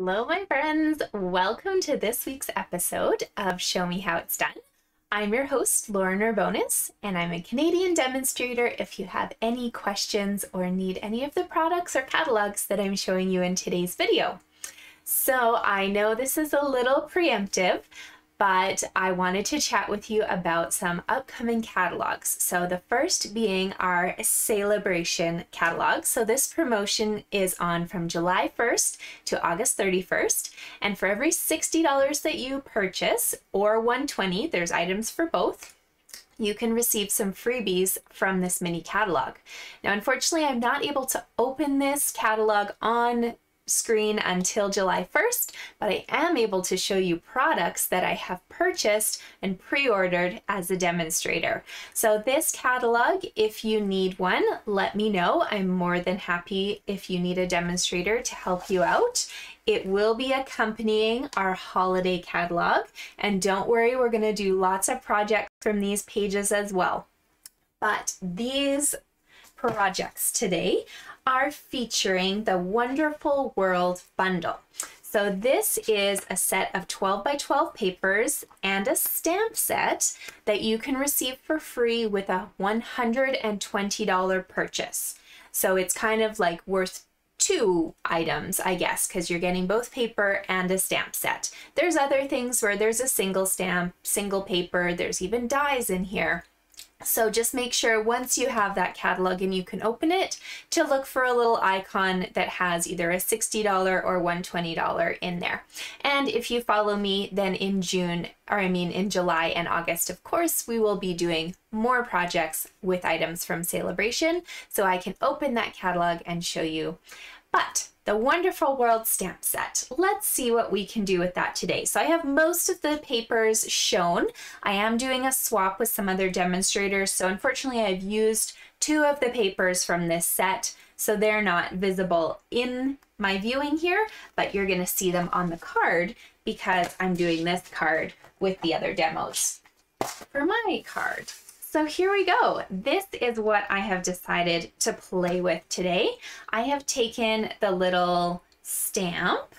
Hello, my friends. Welcome to this week's episode of Show Me How It's Done. I'm your host, Lauren Urbonis, and I'm a Canadian demonstrator. If you have any questions or need any of the products or catalogs that I'm showing you in today's video. So I know this is a little preemptive, but I wanted to chat with you about some upcoming catalogs. So the first being our Celebration catalog. So this promotion is on from July 1st to August 31st. And for every $60 that you purchase, or $120, there's items for both, you can receive some freebies from this mini catalog. Now, unfortunately, I'm not able to open this catalog on screen until July 1st, but I am able to show you products that I have purchased and pre-ordered as a demonstrator. So this catalog, if you need one, let me know. I'm more than happy if you need a demonstrator to help you out. It will be accompanying our holiday catalog, and don't worry, we're going to do lots of projects from these pages as well. But these projects today are featuring the Wonderful World bundle. So this is a set of 12 by 12 papers and a stamp set that you can receive for free with a $120 purchase. So it's kind of like worth two items, I guess, because you're getting both paper and a stamp set. There's other things where there's a single stamp, single paper, there's even dies in here. So just make sure once you have that catalog and you can open it to look for a little icon that has either a $60 or $120 in there. And if you follow me, then in in July and August, of course, we will be doing more projects with items from Celebration, so I can open that catalog and show you. But the Wonderful World stamp set, let's see what we can do with that today. So I have most of the papers shown. I am doing a swap with some other demonstrators, so unfortunately I've used two of the papers from this set, so they're not visible in my viewing here, but you're going to see them on the card because I'm doing this card with the other demos for my card. So here we go. This is what I have decided to play with today. I have taken the little stamp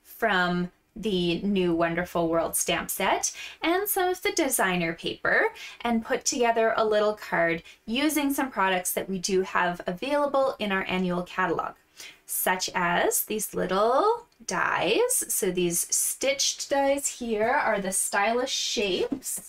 from the new Wonderful World stamp set and some of the designer paper and put together a little card using some products that we do have available in our annual catalog, such as these little dies. So these stitched dies here are the stylish shapes.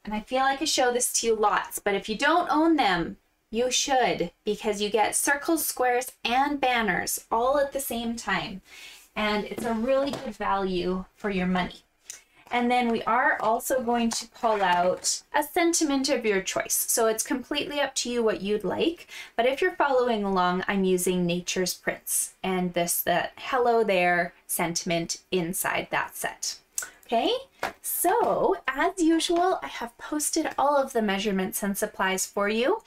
And I feel like I show this to you lots, but if you don't own them, you should, because you get circles, squares, and banners all at the same time. And it's a really good value for your money. And then we are also going to pull out a sentiment of your choice. So it's completely up to you what you'd like. But if you're following along, I'm using Nature's Prints and the hello there sentiment inside that set. Okay, so as usual, I have posted all of the measurements and supplies for you.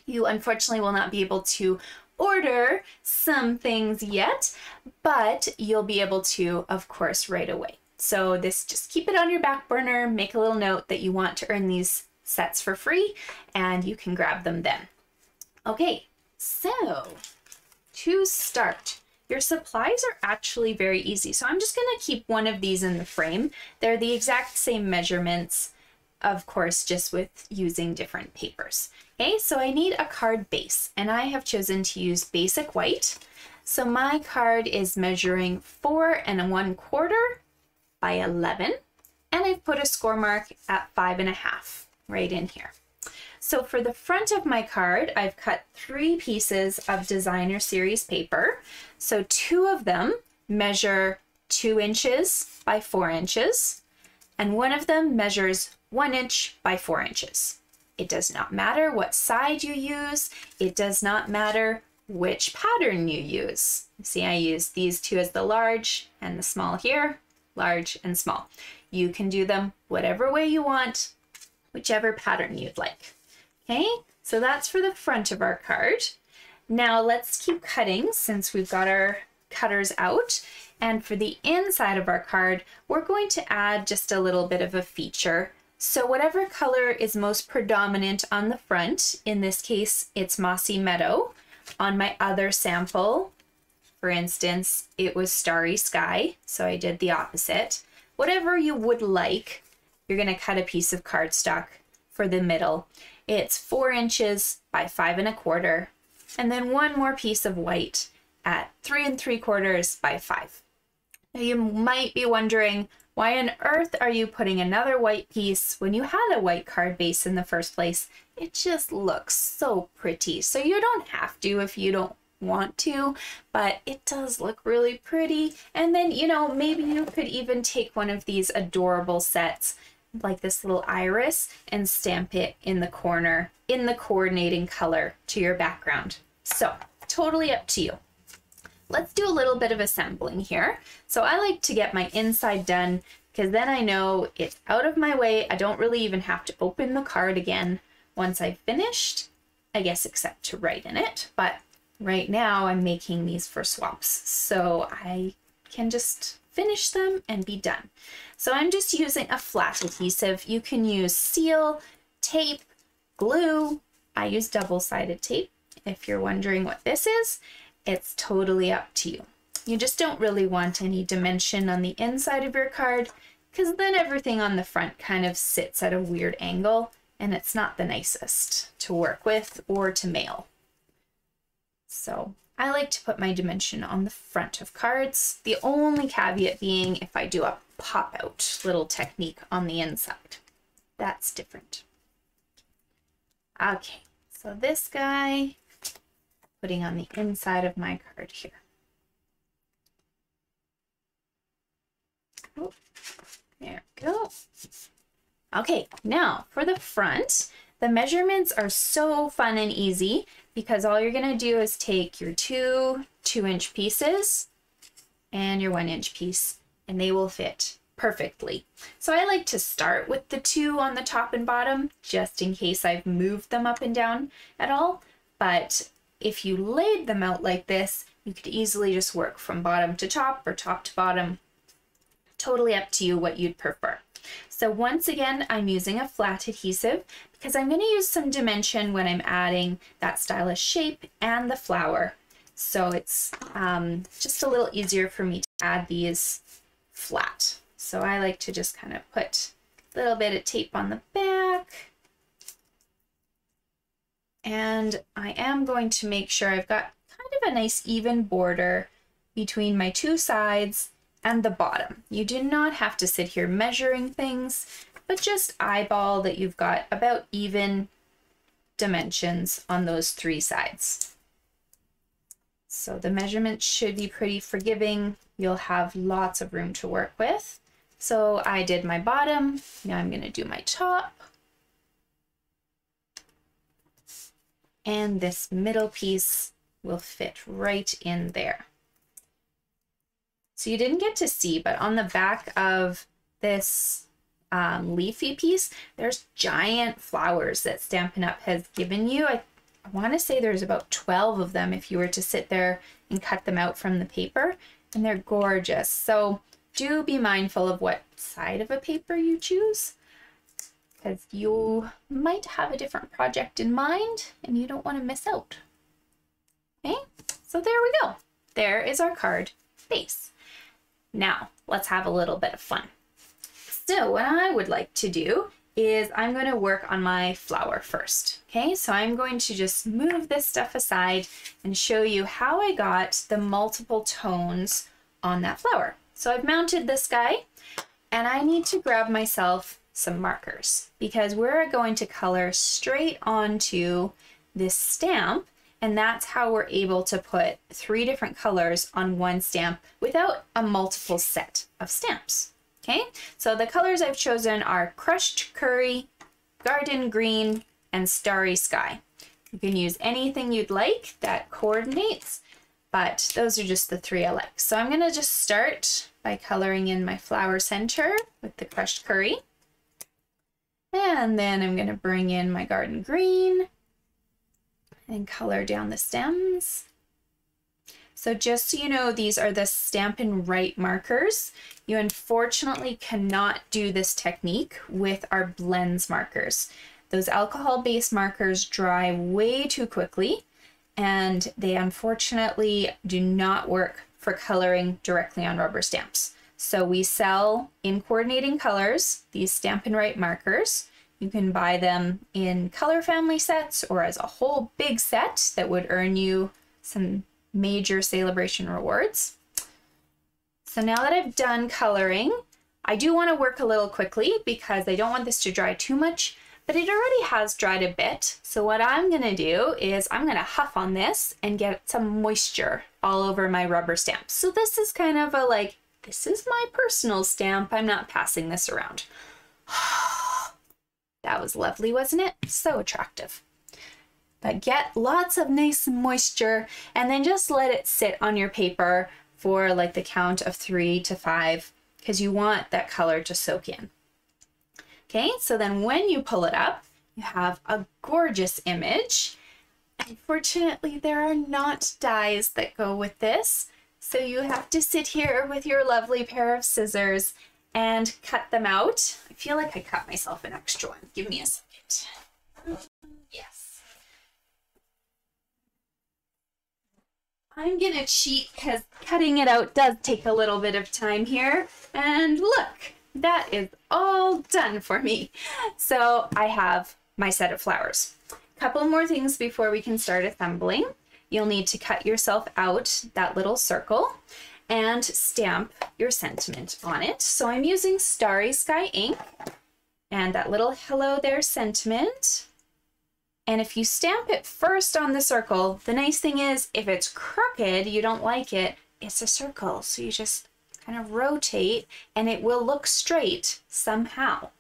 You unfortunately will not be able to order some things yet, but you'll be able to, of course, right away. So just keep it on your back burner, make a little note that you want to earn these sets for free, and you can grab them then. Okay, so to start, your supplies are actually very easy. So I'm just going to keep one of these in the frame. They're the exact same measurements, of course, just with using different papers. Okay, so I need a card base, and I have chosen to use basic white. So my card is measuring 4 1/4 by 11, and I've put a score mark at 5 1/2 right in here. So for the front of my card, I've cut 3 pieces of designer series paper. So 2 of them measure 2 inches by 4 inches, and one of them measures 1 inch by 4 inches. It does not matter what side you use. It does not matter which pattern you use. See, I use these 2 as the large and the small here, large and small. You can do them whatever way you want, whichever pattern you'd like. Okay, so that's for the front of our card. Now let's keep cutting since we've got our cutters out. And for the inside of our card, we're going to add just a little bit of a feature. So whatever color is most predominant on the front, in this case, it's Mossy Meadow. On my other sample, For instance, it was Starry Sky, so I did the opposite. Whatever you would like, you're going to cut a piece of cardstock for the middle. It's 4 inches by 5 1/4, and then one more piece of white at 3 3/4 by 5. Now you might be wondering, why on earth are you putting another white piece when you had a white card base in the first place? It just looks so pretty. So you don't have to if you don't want to, but it does look really pretty. And then, you know, maybe you could even take one of these adorable sets like this little iris and stamp it in the corner in the coordinating color to your background. So totally up to you. Let's do a little bit of assembling here. So I like to get my inside done because then I know it's out of my way. I don't really even have to open the card again once I've finished, I guess, except to write in it. But right now I'm making these for swaps, so I can just finish them and be done. So I'm just using a flat adhesive. You can use seal, tape, glue. I use double-sided tape. If you're wondering what this is, it's totally up to you. You just don't really want any dimension on the inside of your card because then everything on the front kind of sits at a weird angle and it's not the nicest to work with or to mail. So I like to put my dimension on the front of cards. The only caveat being if I do a pop-out little technique on the inside. That's different. Okay, so this guy, putting on the inside of my card here. Oh, there we go. Okay, now for the front, the measurements are so fun and easy because all you're gonna do is take your two 2-inch pieces and your 1-inch piece, and they will fit perfectly. So I like to start with the 2 on the top and bottom, just in case I've moved them up and down at all. But if you laid them out like this, you could easily just work from bottom to top or top to bottom. Totally up to you what you'd prefer. So once again, I'm using a flat adhesive because I'm going to use some dimension when I'm adding that stylish shape and the flower. So it's just a little easier for me to add these flat. So I like to just kind of put a little bit of tape on the back. And I am going to make sure I've got kind of a nice even border between my 2 sides and the bottom. You do not have to sit here measuring things, but just eyeball that you've got about even dimensions on those 3 sides. So the measurements should be pretty forgiving. You'll have lots of room to work with. So I did my bottom, now I'm going to do my top. And this middle piece will fit right in there. So you didn't get to see, but on the back of this leafy piece, there's giant flowers that Stampin' Up! Has given you. I want to say there's about 12 of them if you were to sit there and cut them out from the paper, and they're gorgeous. So do be mindful of what side of a paper you choose, because you might have a different project in mind and you don't want to miss out. Okay, so there we go. There is our card base. Now let's have a little bit of fun. So what I would like to do is I'm going to work on my flower first. Okay, so I'm going to just move this stuff aside and show you how I got the multiple tones on that flower. So I've mounted this guy and I need to grab myself some markers because we're going to color straight onto this stamp, and that's how we're able to put 3 different colors on one stamp without a multiple set of stamps. Okay, so the colors I've chosen are Crushed Curry, Garden Green, and Starry Sky. You can use anything you'd like that coordinates, but those are just the 3 I like. So I'm gonna just start by coloring in my flower center with the Crushed Curry. And then I'm gonna bring in my Garden Green and color down the stems. So just so you know, these are the Stampin' Write markers. You unfortunately cannot do this technique with our blends markers. Those alcohol-based markers dry way too quickly, and they unfortunately do not work for coloring directly on rubber stamps. So we sell in coordinating colors these Stampin' Write markers. You can buy them in color family sets or as a whole big set that would earn you some major celebration rewards. So now that I've done coloring, I do want to work a little quickly because I don't want this to dry too much, but it already has dried a bit. So what I'm going to do is I'm going to huff on this and get some moisture all over my rubber stamp. So this is kind of a like, this is my personal stamp. I'm not passing this around. That was lovely, wasn't it? So attractive. But get lots of nice moisture and then just let it sit on your paper for like the count of 3 to 5 because you want that color to soak in. Okay, so then when you pull it up, you have a gorgeous image. Unfortunately, there are not dies that go with this, so you have to sit here with your lovely pair of scissors and cut them out. I feel like I cut myself an extra one. Give me a second. Yes. I'm gonna cheat because cutting it out does take a little bit of time here. And look, that is all done for me. So I have my set of flowers. A couple more things before we can start assembling. You'll need to cut yourself out that little circle and stamp your sentiment on it. So I'm using Starry Sky ink and that little hello there sentiment. And if you stamp it first on the circle, the nice thing is if it's crooked, you don't like it, it's a circle. So you just kind of rotate and it will look straight somehow.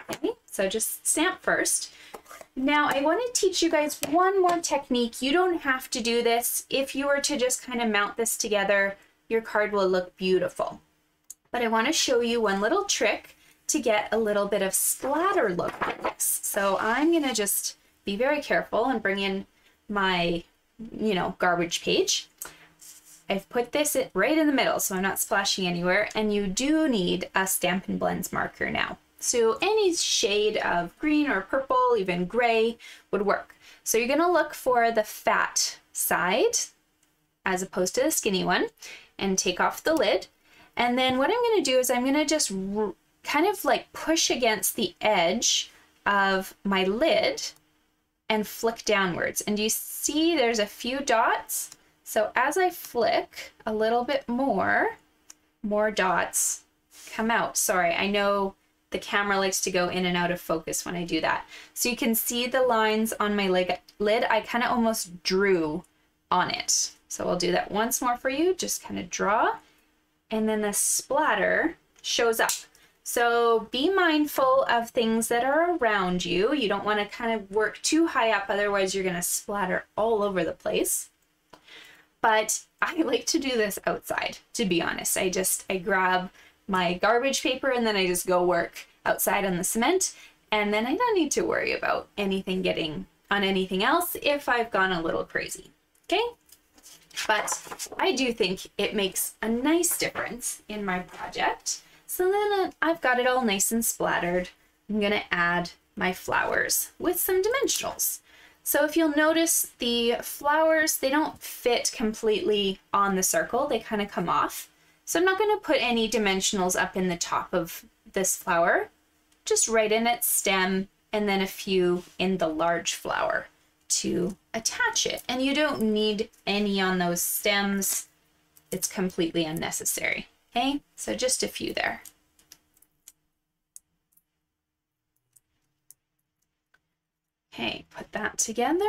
Okay, so just stamp first. Now I want to teach you guys one more technique. You don't have to do this. If you were to just kind of mount this together, your card will look beautiful. But I want to show you one little trick to get a little bit of splatter look on this. So I'm going to just be very careful and bring in my, garbage page. I've put this right in the middle so I'm not splashing anywhere, and you do need a Stampin' Blends marker now. So any shade of green or purple, even gray would work. So you're going to look for the fat side as opposed to the skinny one and take off the lid. And then what I'm going to do is I'm going to just kind of like push against the edge of my lid and flick downwards. And you see there's a few dots. So as I flick a little bit more dots come out. Sorry, I know the camera likes to go in and out of focus when I do that. So you can see the lines on my lid. I kind of almost drew on it. So I'll do that once more for you. Just kind of draw. And then the splatter shows up. So be mindful of things that are around you. You don't want to kind of work too high up, otherwise you're going to splatter all over the place. But I like to do this outside, to be honest. I grab my garbage paper and then I just go work outside on the cement, and then I don't need to worry about anything getting on anything else if I've gone a little crazy. Okay? But I do think it makes a nice difference in my project. So then I've got it all nice and splattered. I'm going to add my flowers with some dimensionals. So if you'll notice, the flowers, they don't fit completely on the circle. They kind of come off. So I'm not going to put any dimensionals up in the top of this flower, just right in its stem, and then a few in the large flower to attach it. And you don't need any on those stems. It's completely unnecessary. Okay, so just a few there. Okay, put that together.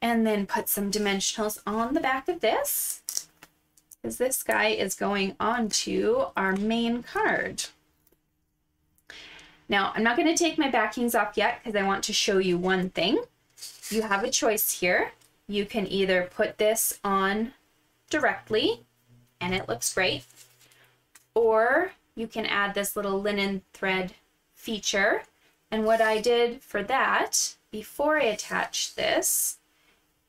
And then put some dimensionals on the back of this, because this guy is going onto our main card. Now, I'm not going to take my backings off yet because I want to show you one thing. You have a choice here. You can either put this on directly, and it looks great, or you can add this little linen thread feature. And what I did for that, before I attached this,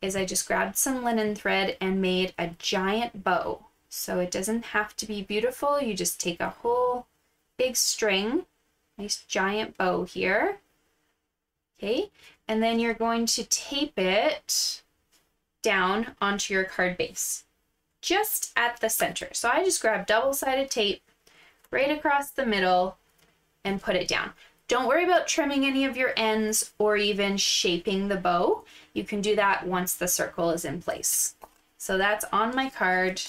is I just grabbed some linen thread and made a giant bow. So it doesn't have to be beautiful. You just take a whole big string, nice giant bow here. Okay, and then you're going to tape it down onto your card base, just at the center. So I just grab double-sided tape right across the middle and put it down. Don't worry about trimming any of your ends or even shaping the bow. You can do that once the circle is in place. So that's on my card.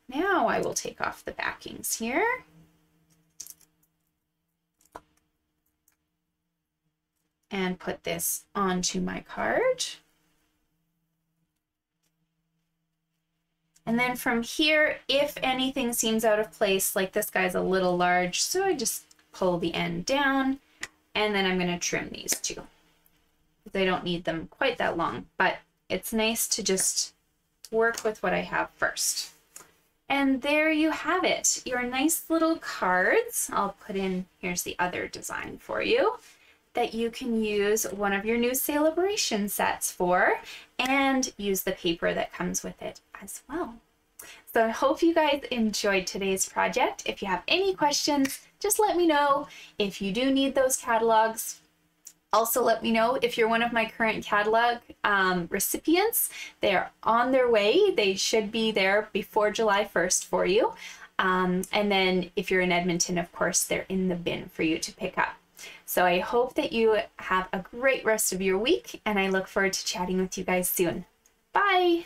Now I will take off the backings here. And put this onto my card. And then from here, if anything seems out of place, like this guy's a little large, so I just pull the end down, and then I'm going to trim these too. They don't need them quite that long, but it's nice to just work with what I have first. And there you have it, your nice little cards. I'll put in, here's the other design for you, that you can use one of your new celebration sets for, and use the paper that comes with it as well. So I hope you guys enjoyed today's project. If you have any questions, just let me know. If you do need those catalogs, also let me know. If you're one of my current catalog recipients, they're on their way. They should be there before July 1st for you. And then if you're in Edmonton, of course, they're in the bin for you to pick up. So I hope that you have a great rest of your week, and I look forward to chatting with you guys soon. Bye!